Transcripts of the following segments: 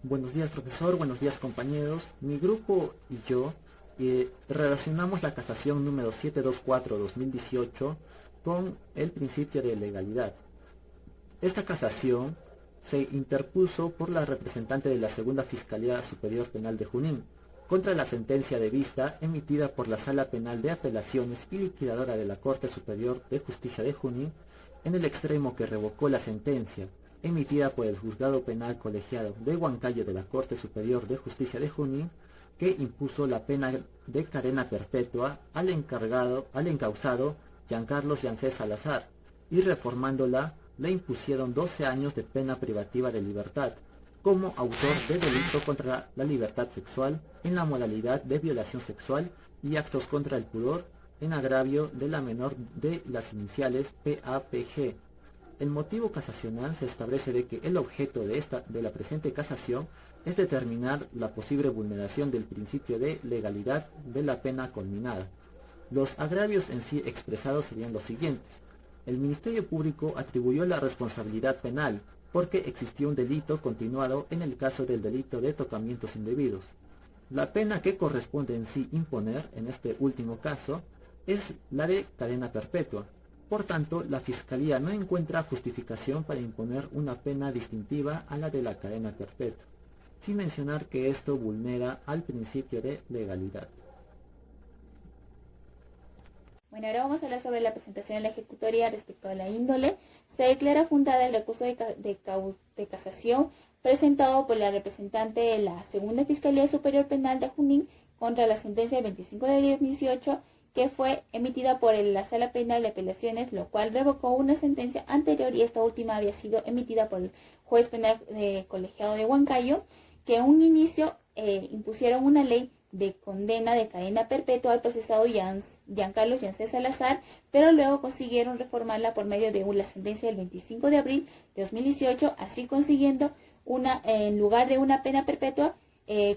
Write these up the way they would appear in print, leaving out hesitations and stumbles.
Buenos días, profesor. Buenos días, compañeros. Mi grupo y yo relacionamos la casación número 724-2018 con el principio de legalidad. Esta casación se interpuso por la representante de la Segunda Fiscalía Superior Penal de Junín contra la sentencia de vista emitida por la Sala Penal de Apelaciones y Liquidadora de la Corte Superior de Justicia de Junín, en el extremo que revocó la sentencia emitida por el Juzgado Penal Colegiado de Huancayo de la Corte Superior de Justicia de Junín, que impuso la pena de cadena perpetua al encausado Giancarlos Yancés Salazar, y reformándola le impusieron 12 años de pena privativa de libertad como autor de delito contra la libertad sexual en la modalidad de violación sexual y actos contra el pudor en agravio de la menor de las iniciales PAPG. El motivo casacional se establece de que el objeto de la presente casación es determinar la posible vulneración del principio de legalidad de la pena conminada. Los agravios en sí expresados serían los siguientes. El Ministerio Público atribuyó la responsabilidad penal porque existió un delito continuado en el caso del delito de tocamientos indebidos. La pena que corresponde en sí imponer, en este último caso, es la de cadena perpetua. Por tanto, la Fiscalía no encuentra justificación para imponer una pena distintiva a la de la cadena perpetua, sin mencionar que esto vulnera al principio de legalidad. Bueno, ahora vamos a hablar sobre la presentación de la ejecutoria respecto a la índole. Se declara fundada el recurso de casación presentado por la representante de la Segunda Fiscalía Superior Penal de Junín contra la sentencia del 25 de abril de 2018, que fue emitida por la Sala Penal de Apelaciones, lo cual revocó una sentencia anterior, y esta última había sido emitida por el juez penal colegiado de Huancayo, que en un inicio impusieron una ley de condena de cadena perpetua al procesado Giancarlos Yancés Salazar, pero luego consiguieron reformarla por medio de la sentencia del 25 de abril de 2018, así consiguiendo en lugar de una pena perpetua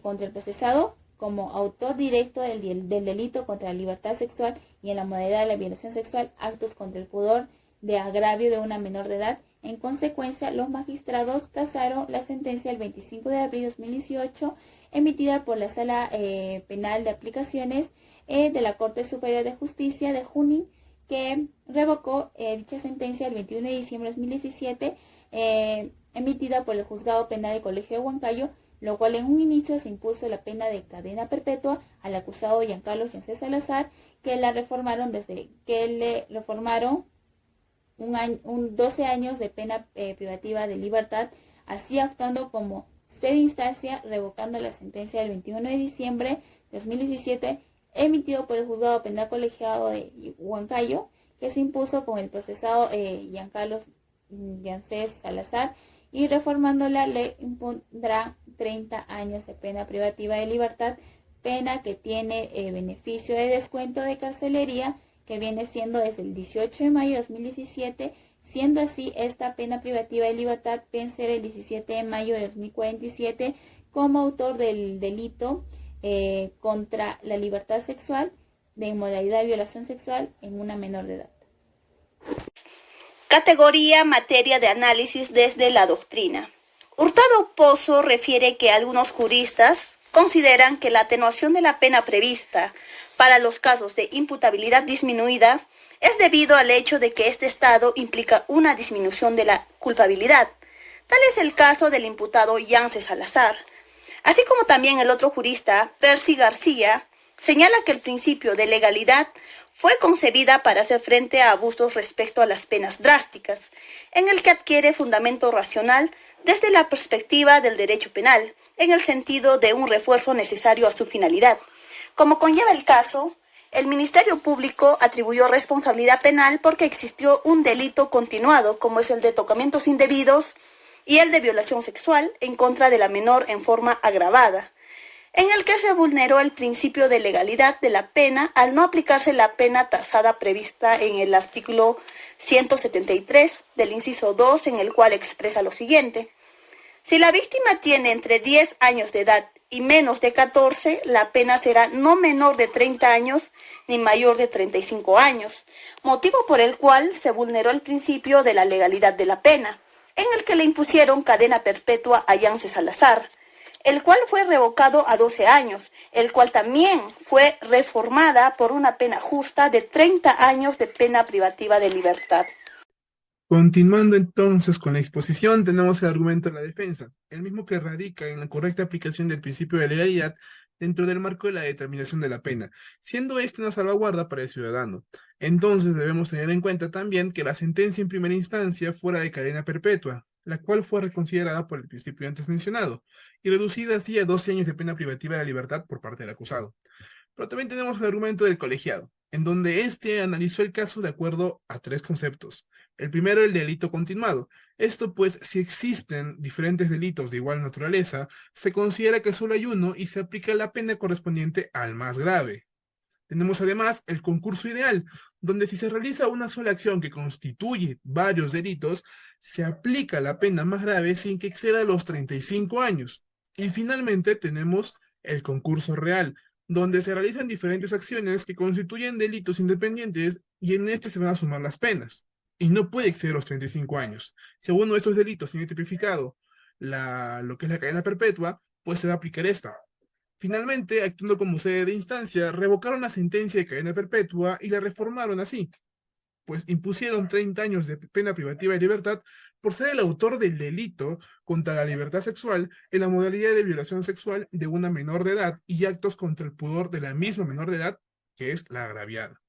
contra el procesado como autor directo del delito contra la libertad sexual y en la modalidad de la violación sexual, actos contra el pudor de agravio de una menor de edad. En consecuencia, los magistrados casaron la sentencia del 25 de abril de 2018 emitida por la Sala Penal de Aplicaciones de la Corte Superior de Justicia de Junín, que revocó dicha sentencia el 21 de diciembre de 2017 emitida por el Juzgado Penal del Colegio de Huancayo, lo cual en un inicio se impuso la pena de cadena perpetua al acusado Giancarlos Yancés Salazar, que le reformaron 12 años de pena privativa de libertad, así actuando como sede instancia, revocando la sentencia del 21 de diciembre de 2017 emitido por el Juzgado Penal Colegiado de Huancayo, que se impuso con el procesado Giancarlos Yancés Salazar, y reformándola le impondrá 30 años de pena privativa de libertad, pena que tiene beneficio de descuento de carcelería, que viene siendo desde el 18 de mayo de 2017, siendo así esta pena privativa de libertad vencer el 17 de mayo de 2047 como autor del delito contra la libertad sexual de modalidad de violación sexual en una menor de edad. Categoría materia de análisis desde la doctrina. Hurtado Pozo refiere que algunos juristas consideran que la atenuación de la pena prevista para los casos de imputabilidad disminuida es debido al hecho de que este estado implica una disminución de la culpabilidad. Tal es el caso del imputado Yancés Salazar. Así como también el otro jurista, Percy García, señala que el principio de legalidad fue concebida para hacer frente a abusos respecto a las penas drásticas, en el que adquiere fundamento racional desde la perspectiva del derecho penal, en el sentido de un refuerzo necesario a su finalidad. Como conlleva el caso, el Ministerio Público atribuyó responsabilidad penal porque existió un delito continuado, como es el de tocamientos indebidos y el de violación sexual en contra de la menor en forma agravada, en el que se vulneró el principio de legalidad de la pena al no aplicarse la pena tasada prevista en el artículo 173 del inciso 2, en el cual expresa lo siguiente: si la víctima tiene entre 10 años de edad y menos de 14, la pena será no menor de 30 años ni mayor de 35 años, motivo por el cual se vulneró el principio de la legalidad de la pena, en el que le impusieron cadena perpetua a Yance Salazar, el cual fue revocado a 12 años, el cual también fue reformada por una pena justa de 30 años de pena privativa de libertad. Continuando entonces con la exposición, tenemos el argumento de la defensa, el mismo que radica en la correcta aplicación del principio de legalidad dentro del marco de la determinación de la pena, siendo esta una salvaguarda para el ciudadano. Entonces debemos tener en cuenta también que la sentencia en primera instancia fuera de cadena perpetua, la cual fue reconsiderada por el principio antes mencionado, y reducida así a 12 años de pena privativa de libertad por parte del acusado. Pero también tenemos el argumento del colegiado, en donde éste analizó el caso de acuerdo a 3 conceptos. El primero, el delito continuado. Esto pues, si existen diferentes delitos de igual naturaleza, se considera que solo hay uno y se aplica la pena correspondiente al más grave. Tenemos además el concurso ideal, donde si se realiza una sola acción que constituye varios delitos, se aplica la pena más grave sin que exceda los 35 años. Y finalmente tenemos el concurso real, donde se realizan diferentes acciones que constituyen delitos independientes y en este se van a sumar las penas. Y no puede exceder los 35 años. Si alguno de estos delitos tiene tipificado lo que es la cadena perpetua, pues se va a aplicar esta. Finalmente, actuando como sede de instancia, revocaron la sentencia de cadena perpetua y la reformaron así, pues impusieron 30 años de pena privativa de libertad por ser el autor del delito contra la libertad sexual en la modalidad de violación sexual de una menor de edad y actos contra el pudor de la misma menor de edad, que es la agraviada.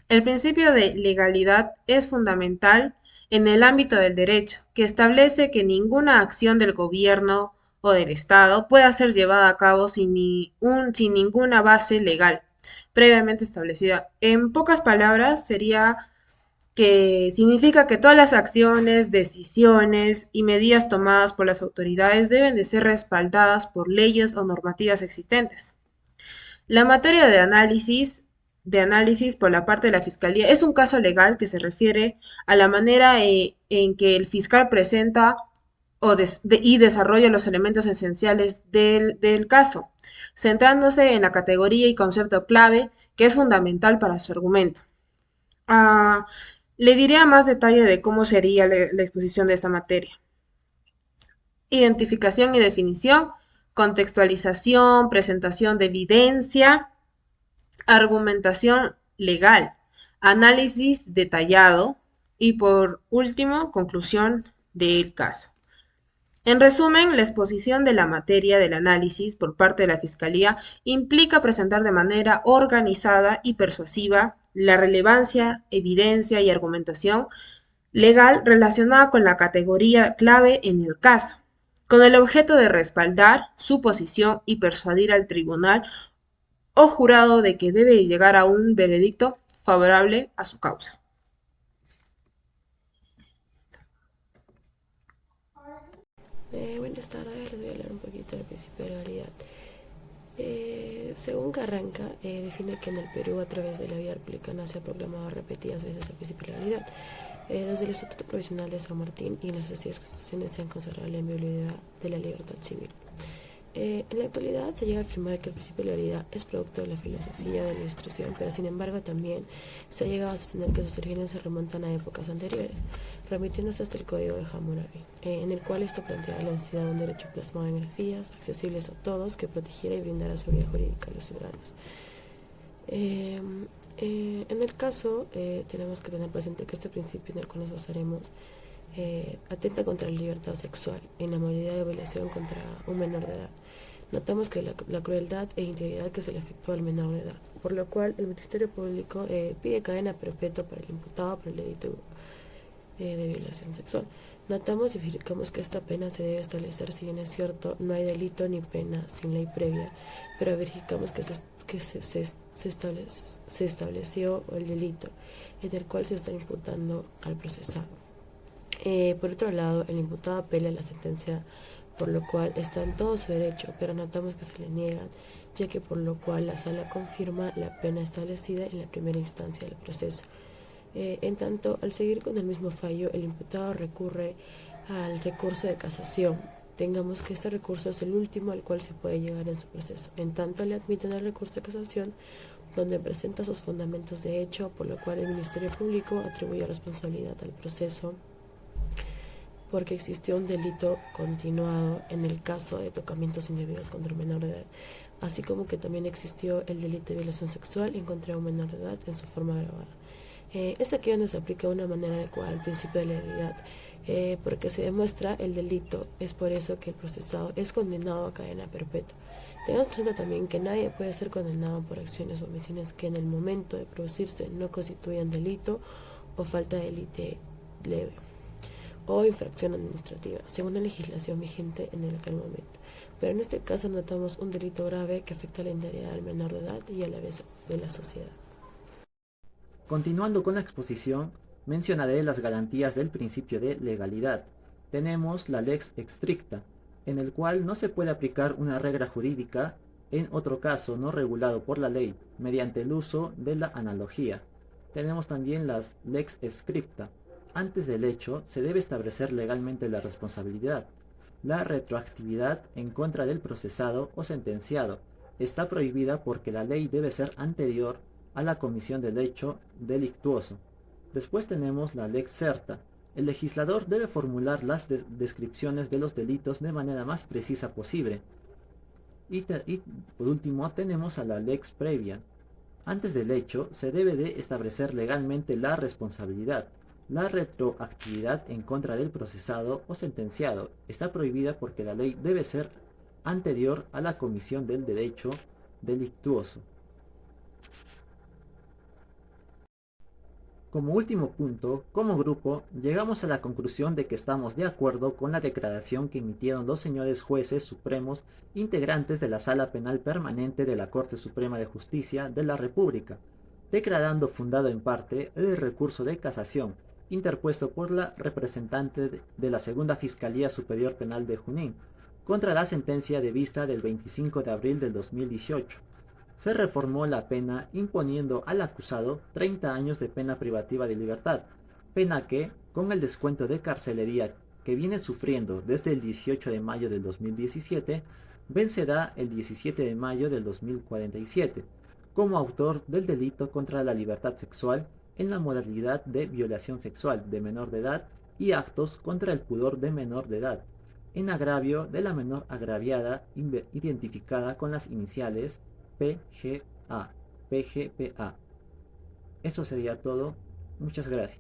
El principio de legalidad es fundamental en el ámbito del derecho, que establece que ninguna acción del gobierno o del Estado pueda ser llevada a cabo sin ninguna base legal previamente establecida. En pocas palabras, significa que todas las acciones, decisiones y medidas tomadas por las autoridades deben de ser respaldadas por leyes o normativas existentes. La materia de análisis por la parte de la Fiscalía es un caso legal que se refiere a la manera en que el fiscal presenta y desarrolla los elementos esenciales del caso, centrándose en la categoría y concepto clave que es fundamental para su argumento. Le diré a más detalle de cómo sería la exposición de esta materia. Identificación y definición, contextualización, presentación de evidencia, argumentación legal, análisis detallado y por último, conclusión del caso. En resumen, la exposición de la materia del análisis por parte de la Fiscalía implica presentar de manera organizada y persuasiva la relevancia, evidencia y argumentación legal relacionada con la categoría clave en el caso, con el objeto de respaldar su posición y persuadir al tribunal o jurado de que debe llegar a un veredicto favorable a su causa. Buenas tardes, les voy a hablar un poquito del principio de legalidad. Según Carranca, define que en el Perú, a través de la vía republicana, se ha proclamado repetidas veces el principio de legalidad. Desde el Estatuto Provisional de San Martín y en las sucesivas constituciones se han consagrado la inviolabilidad de la libertad civil. En la actualidad se llega a afirmar que el principio de legalidad es producto de la filosofía de la Ilustración, pero sin embargo también se ha llegado a sostener que sus orígenes se remontan a épocas anteriores, remitiéndose hasta el Código de Hammurabi, en el cual esto planteaba la necesidad de un derecho plasmado en grafías, accesibles a todos, que protegiera y brindara seguridad jurídica a los ciudadanos. En el caso, tenemos que tener presente que este principio en el cual nos basaremos atenta contra la libertad sexual en la modalidad de violación contra un menor de edad. Notamos que la crueldad e integridad que se le efectúa al menor de edad, por lo cual el Ministerio Público pide cadena perpetua para el imputado por el delito de violación sexual. Notamos y verificamos que esta pena se debe establecer, si bien es cierto, no hay delito ni pena sin ley previa, pero verificamos que se estableció el delito en el cual se está imputando al procesado. Por otro lado, el imputado apela a la sentencia, por lo cual está en todo su derecho, pero notamos que se le niegan, ya que por lo cual la sala confirma la pena establecida en la primera instancia del proceso. En tanto, al seguir con el mismo fallo, el imputado recurre al recurso de casación, tengamos que este recurso es el último al cual se puede llegar en su proceso. En tanto le admiten el recurso de casación, donde presenta sus fundamentos de hecho, por lo cual el Ministerio Público atribuye responsabilidad al proceso porque existió un delito continuado en el caso de tocamientos indebidos contra un menor de edad, así como que también existió el delito de violación sexual en contra de un menor de edad en su forma agravada. Es aquí donde se aplica de una manera adecuada el principio de legalidad, porque se demuestra el delito, es por eso que el procesado es condenado a cadena perpetua. Tengamos presente también que nadie puede ser condenado por acciones o omisiones que en el momento de producirse no constituyan delito o falta de delito leve o infracción administrativa, según la legislación vigente en aquel momento. Pero en este caso notamos un delito grave que afecta a la integridad del menor de edad y a la vez de la sociedad. Continuando con la exposición, mencionaré las garantías del principio de legalidad. Tenemos la lex stricta, en el cual no se puede aplicar una regla jurídica en otro caso no regulado por la ley, mediante el uso de la analogía. Tenemos también las lex scripta. Antes del hecho, se debe establecer legalmente la responsabilidad. La retroactividad en contra del procesado o sentenciado está prohibida porque la ley debe ser anterior a la comisión del hecho delictuoso. Después tenemos la lex certa. El legislador debe formular las descripciones de los delitos de manera más precisa posible. Y por último tenemos a la lex previa. Antes del hecho se debe de establecer legalmente la responsabilidad. La retroactividad en contra del procesado o sentenciado está prohibida porque la ley debe ser anterior a la comisión del derecho delictuoso. Como último punto, como grupo, llegamos a la conclusión de que estamos de acuerdo con la declaración que emitieron los señores jueces supremos integrantes de la Sala Penal Permanente de la Corte Suprema de Justicia de la República, declarando fundado en parte el recurso de casación interpuesto por la representante de la Segunda Fiscalía Superior Penal de Junín contra la sentencia de vista del 25 de abril del 2018. Se reformó la pena imponiendo al acusado 30 años de pena privativa de libertad, pena que, con el descuento de carcelería que viene sufriendo desde el 18 de mayo del 2017, vencerá el 17 de mayo del 2047, como autor del delito contra la libertad sexual en la modalidad de violación sexual de menor de edad y actos contra el pudor de menor de edad, en agravio de la menor agraviada identificada con las iniciales PGA. Eso sería todo. Muchas gracias.